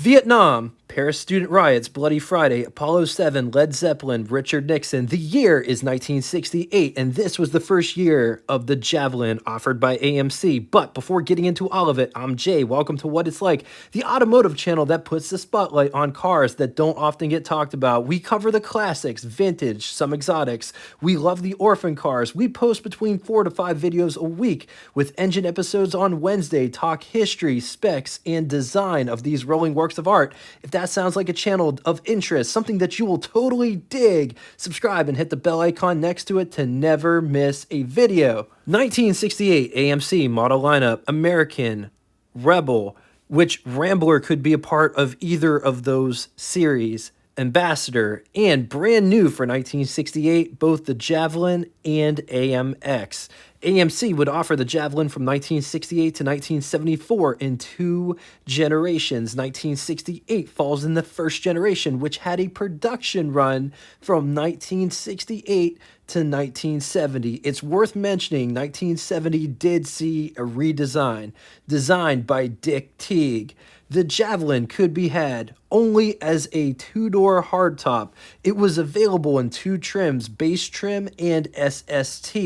Vietnam, Paris student riots, Bloody Friday, Apollo 7, Led Zeppelin, Richard Nixon. The year is 1968, and this was the first year of the Javelin offered by AMC. But before getting into all of it, I'm Jay. Welcome to What It's Like, the automotive channel that puts the spotlight on cars that don't often get talked about. We cover the classics, vintage, some exotics. We love the orphan cars. We post between 4 to 5 videos a week with engine episodes on Wednesday, talk history, specs, and design of these rolling works of art. If that sounds like a channel of interest, something that you will totally dig, subscribe and hit the bell icon next to it to never miss a video. 1968 AMC model lineup, American, Rebel, which Rambler could be a part of either of those series, Ambassador, and brand new for 1968, both the Javelin and AMX. AMC would offer the Javelin from 1968 to 1974 in 2 generations. 1968 falls in the first generation, which had a production run from 1968 to 1970. It's worth mentioning 1970 did see a redesign, designed by Dick Teague. The Javelin could be had only as a 2-door hardtop. It was available in 2 trims, base trim and SST.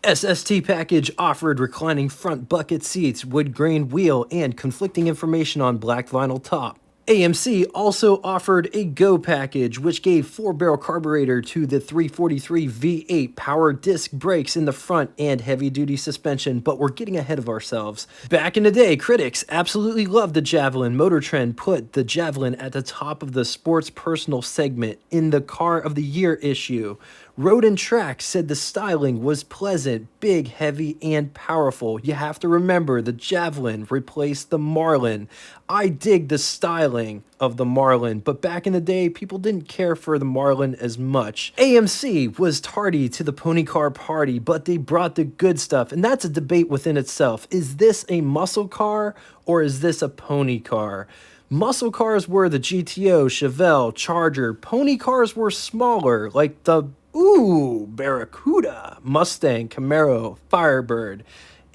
SST package offered reclining front bucket seats, wood grain wheel, and conflicting information on black vinyl top. AMC also offered a Go package, which gave 4-barrel carburetor to the 343 V8, power disc brakes in the front, and heavy-duty suspension, but we're getting ahead of ourselves. Back in the day, critics absolutely loved the Javelin. Motor Trend put the Javelin at the top of the sports personal segment in the Car of the Year issue. Road and Track said the styling was pleasant, big, heavy, and powerful. You have to remember, the Javelin replaced the Marlin. I dig the styling of the Marlin, but back in the day, people didn't care for the Marlin as much. AMC was tardy to the pony car party, but they brought the good stuff, and that's a debate within itself. Is this a muscle car, or is this a pony car? Muscle cars were the GTO, Chevelle, Charger. Pony cars were smaller, like the Barracuda, Mustang, Camaro, Firebird,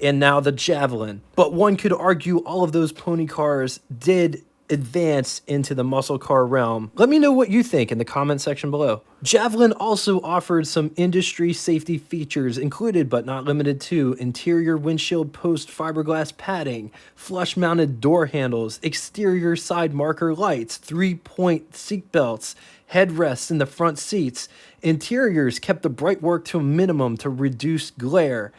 and now the Javelin. But one could argue all of those pony cars did advance into the muscle car realm. Let me know what you think in the comment section below. Javelin also offered some industry safety features, included but not limited to interior windshield post fiberglass padding, flush mounted door handles, exterior side marker lights, 3-point seat belts, headrests in the front seats. Interiors kept the bright work to a minimum to reduce glare.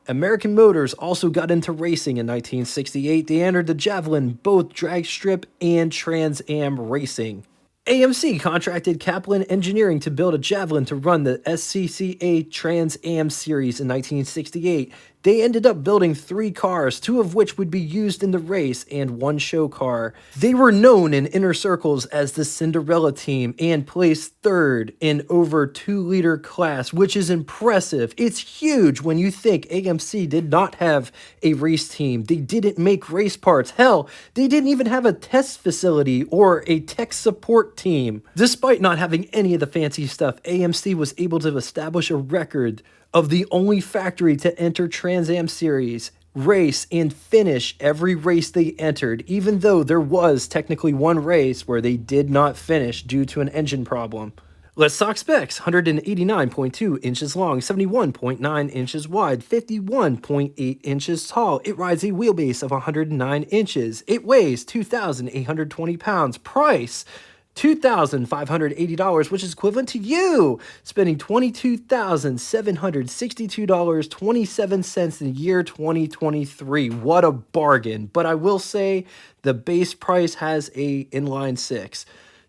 American Motors also got into racing in 1968. They entered the Javelin, both drag strip and Trans Am racing. AMC contracted Kaplan Engineering to build a Javelin to run the SCCA Trans Am series in 1968. They ended up building 3 cars, 2 of which would be used in the race and 1 show car. They were known in inner circles as the Cinderella team and placed 3rd in over 2-liter class, which is impressive. It's huge when you think AMC did not have a race team. They didn't make race parts. Hell, they didn't even have a test facility or a tech support team. Despite not having any of the fancy stuff, AMC was able to establish a record of the only factory to enter Trans Am series, race, and finish every race they entered, even though there was technically 1 race where they did not finish due to an engine problem. Let's talk specs. 189.2 inches long, 71.9 inches wide, 51.8 inches tall. It rides a wheelbase of 109 inches. It weighs 2,820 pounds. Price, $2,580, which is equivalent to you spending $22,762.27 in the year 2023. What a bargain. But I will say the base price has a inline 6.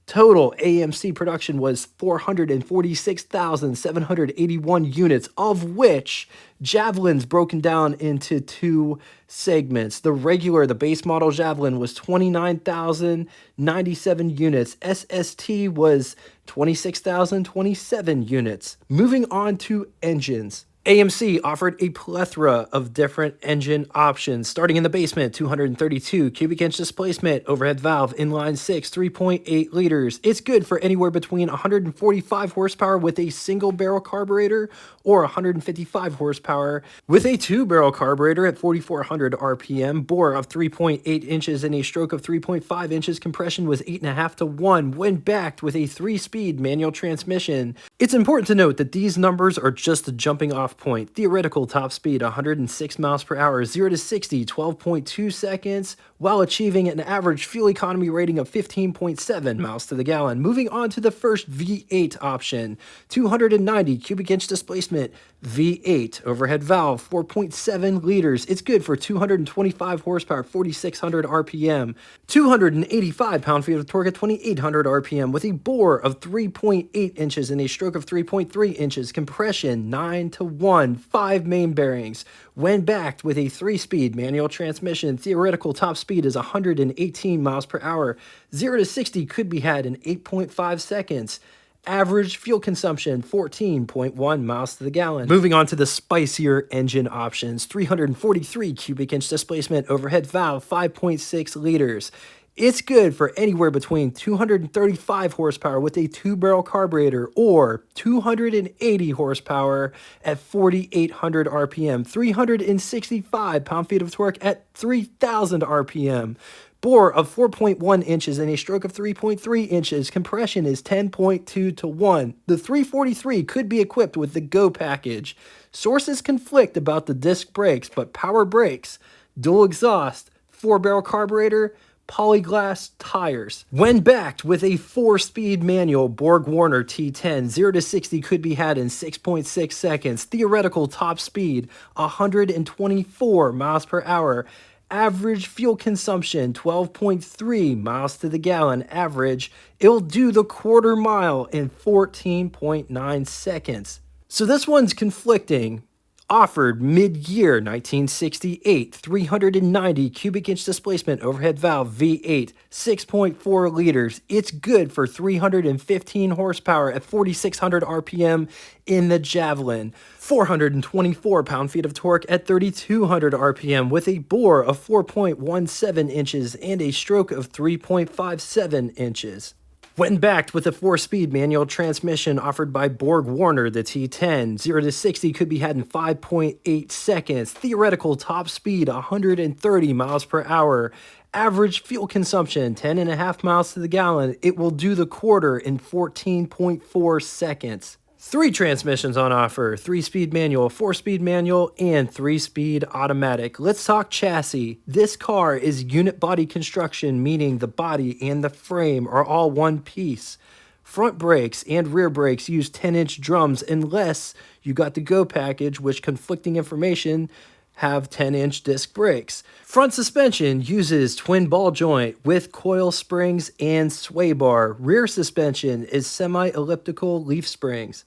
Total AMC production was 446,781 units, of which Javelin's broken down into 2 segments. The base model Javelin was 29,097 units. SST was 26,027 units. Moving on to engines. AMC offered a plethora of different engine options, starting in the basement, 232 cubic inch displacement, overhead valve, inline 6, 3.8 liters. It's good for anywhere between 145 horsepower with a single barrel carburetor or 155 horsepower with a two barrel carburetor at 4,400 RPM, bore of 3.8 inches and a stroke of 3.5 inches. Compression was 8.5 to 1 when backed with a 3-speed manual transmission. It's important to note that these numbers are just a jumping off point. Theoretical top speed 106 miles per hour, 0 to 60 12.2 seconds, while achieving an average fuel economy rating of 15.7 miles to the gallon. Moving on to the first V8 option, 290 cubic inch displacement V8, overhead valve, 4.7 liters. It's good for 225 horsepower, 4,600 RPM, 285 pound-feet of torque at 2,800 RPM with a bore of 3.8 inches and a stroke of 3.3 inches. Compression 9 to 1, 5 main bearings. When backed with a 3-speed manual transmission, theoretical top speed is 118 miles per hour. 0 to 60 could be had in 8.5 seconds. Average fuel consumption, 14.1 miles to the gallon. Moving on to the spicier engine options, 343 cubic inch displacement, overhead valve, 5.6 liters. It's good for anywhere between 235 horsepower with a two-barrel carburetor or 280 horsepower at 4,800 RPM, 365 pound-feet of torque at 3,000 RPM. Bore of 4.1 inches and a stroke of 3.3 inches. Compression is 10.2 to 1. The 343 could be equipped with the Go package. Sources conflict about the disc brakes, but power brakes, dual exhaust, 4-barrel carburetor, polyglass tires. When backed with a 4-speed manual Borg-Warner T10, 0 to 60 could be had in 6.6 seconds. Theoretical top speed, 124 miles per hour. Average fuel consumption, 12.3 miles to the gallon average. It'll do the quarter mile in 14.9 seconds. So this one's conflicting. Offered mid-year 1968, 390 cubic inch displacement, overhead valve, V8, 6.4 liters. It's good for 315 horsepower at 4,600 RPM in the Javelin. 424 pound-feet of torque at 3,200 RPM with a bore of 4.17 inches and a stroke of 3.57 inches. When backed with a 4-speed manual transmission offered by Borg-Warner, the T10, 0 to 60 could be had in 5.8 seconds. Theoretical top speed, 130 miles per hour. Average fuel consumption, 10.5 miles to the gallon. It will do the quarter in 14.4 seconds. 3 transmissions on offer, 3-speed manual, 4-speed manual, and 3-speed automatic. Let's talk chassis. This car is unit body construction, meaning the body and the frame are all one piece. Front brakes and rear brakes use 10-inch drums unless you got the Go package, which conflicting information have 10-inch disc brakes. Front suspension uses twin ball joint with coil springs and sway bar. Rear suspension is semi-elliptical leaf springs.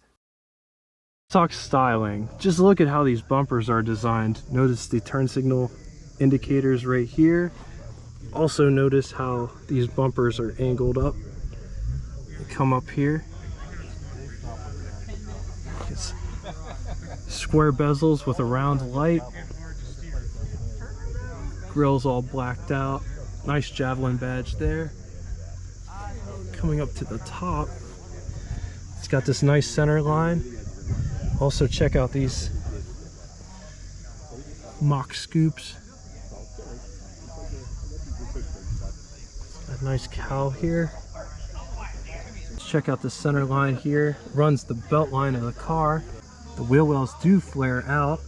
Talk styling. Just look at how these bumpers are designed. Notice the turn signal indicators right here. Also notice how these bumpers are angled up. They come up here. It's square bezels with a round light. Grill's all blacked out. Nice Javelin badge there. Coming up to the top, it's got this nice center line. Also check out these mock scoops. A nice cowl here. Let's check out the center line here. Runs the belt line of the car. The wheel wells do flare out.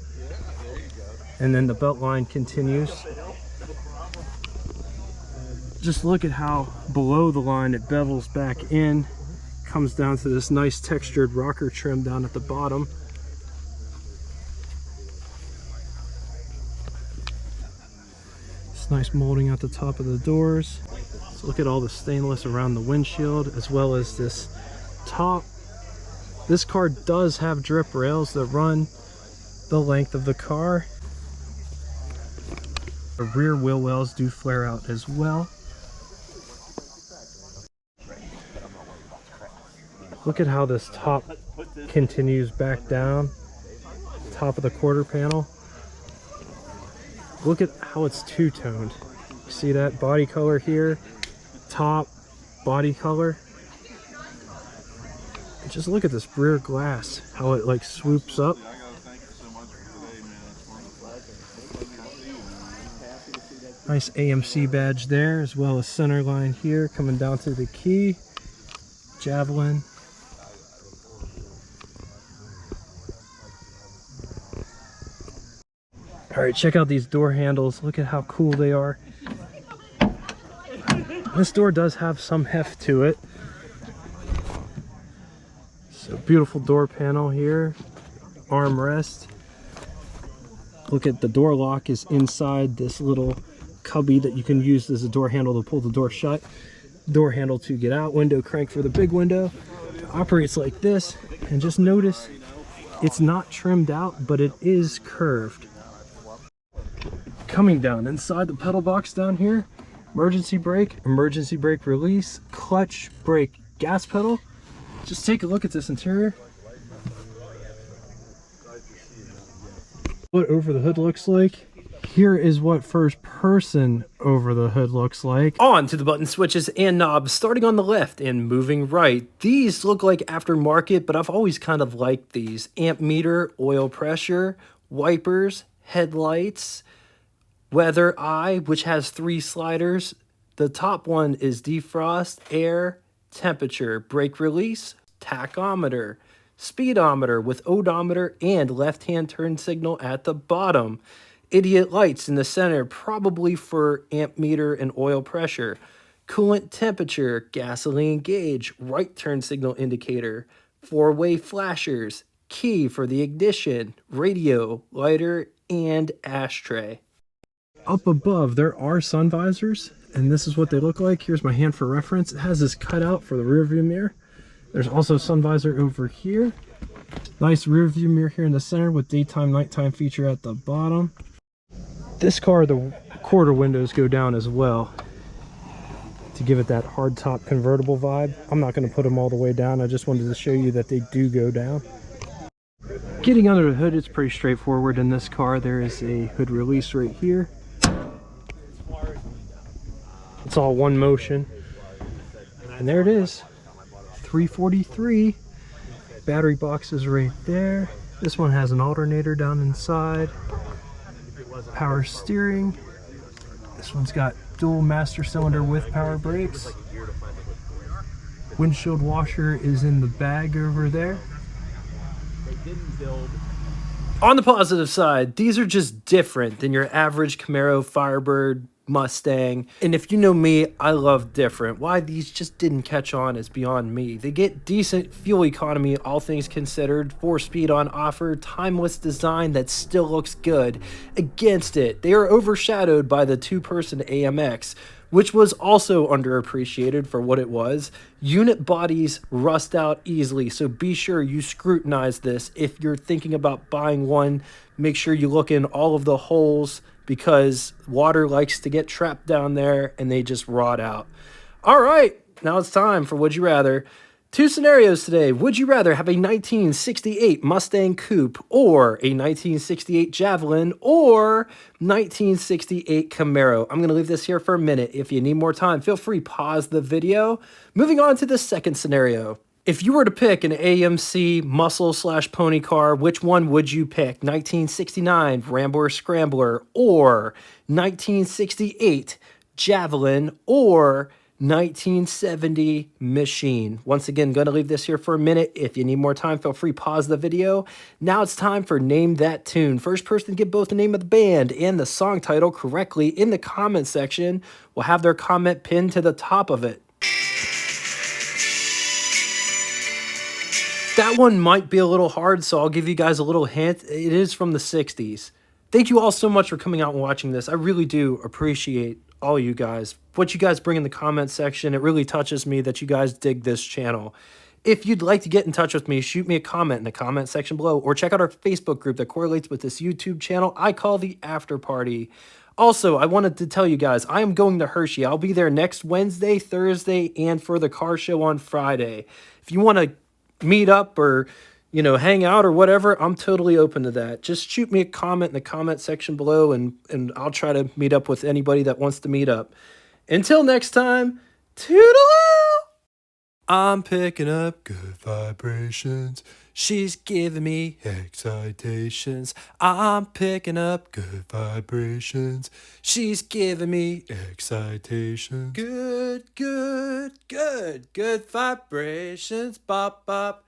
And then the belt line continues. Just look at how below the line it bevels back in. Comes down to this nice textured rocker trim down at the bottom. It's nice molding at the top of the doors. So look at all the stainless around the windshield as well as this top. This car does have drip rails that run the length of the car. The rear wheel wells do flare out as well. Look at how this top continues back down. top of the quarter panel. Look at how it's two-toned. See that body color here? Top, body color. And just look at this rear glass, how it like swoops up. Nice AMC badge there, as well as center line here coming down to the key. Javelin. All right, check out these door handles. Look at how cool they are. This door does have some heft to it. So beautiful door panel here. Armrest. Look at the door lock is inside this little cubby that you can use as a door handle to pull the door shut. Door handle to get out. Window crank for the big window. It operates like this. And just notice it's not trimmed out, but it is curved. Coming down inside the pedal box down here, emergency brake release, clutch, brake, gas pedal. Just take a look at this interior. What over the hood looks like. Here is what first person over the hood looks like. On to the button switches and knobs, starting on the left and moving right. These look like aftermarket, but I've always kind of liked these. Amp meter, oil pressure, wipers, headlights, weather eye, which has 3 sliders. The top one is defrost, air, temperature, brake release, tachometer, speedometer with odometer, and left-hand turn signal at the bottom. Idiot lights in the center, probably for amp meter and oil pressure. Coolant temperature, gasoline gauge, right turn signal indicator, 4-way flashers, key for the ignition, radio, lighter, and ashtray. Up above, there are sun visors, and this is what they look like. Here's my hand for reference. It has this cutout for the rear view mirror. There's also sun visor over here. Nice rear view mirror here in the center with daytime, nighttime feature at the bottom. This car, the quarter windows go down as well to give it that hard top convertible vibe. I'm not going to put them all the way down. I just wanted to show you that they do go down. Getting under the hood, it's pretty straightforward in this car. There is a hood release right here. It's all one motion. And there it is. 343. Battery box is right there. This one has an alternator down inside. Power steering. This one's got dual master cylinder with power brakes. Windshield washer is in the bag over there. On the positive side, these are just different than your average Camaro, Firebird, Mustang. And if you know me, I love different. Why these just didn't catch on is beyond me. They get decent fuel economy, all things considered, 4-speed on offer, timeless design that still looks good. Against it, they are overshadowed by the 2-person AMX, which was also underappreciated for what it was. Unit bodies rust out easily, so be sure you scrutinize this. If you're thinking about buying one, make sure you look in all of the holes, because water likes to get trapped down there and they just rot out. All right, now it's time for Would You Rather. 2 scenarios today. Would you rather have a 1968 Mustang Coupe or a 1968 Javelin or 1968 Camaro? I'm going to leave this here for a minute. If you need more time, feel free, pause the video. Moving on to the second scenario. If you were to pick an AMC muscle/pony car, which one would you pick? 1969 Rambler Scrambler or 1968 Javelin or 1970 Machine? Once again, going to leave this here for a minute. If you need more time, feel free, pause the video. Now it's time for Name That Tune. First person to get both the name of the band and the song title correctly in the comment section will have their comment pinned to the top of it. That one might be a little hard, so I'll give you guys a little hint. It is from the 60s. Thank you all so much for coming out and watching this. I really do appreciate all you guys. What you guys bring in the comment section, it really touches me that you guys dig this channel. If you'd like to get in touch with me, shoot me a comment in the comment section below, or check out our Facebook group that correlates with this YouTube channel I call the After Party. Also, I wanted to tell you guys, I am going to Hershey. I'll be there next Wednesday, Thursday, and for the car show on Friday. If you want to meet up or hang out or whatever, I'm totally open to that. Just shoot me a comment in the comment section below, and I'll try to meet up with anybody that wants to meet up. Until next time, toodaloo! I'm picking up good vibrations. She's giving me excitations. I'm picking up good vibrations. She's giving me excitations. Good, good, good, good vibrations. Bop, bop.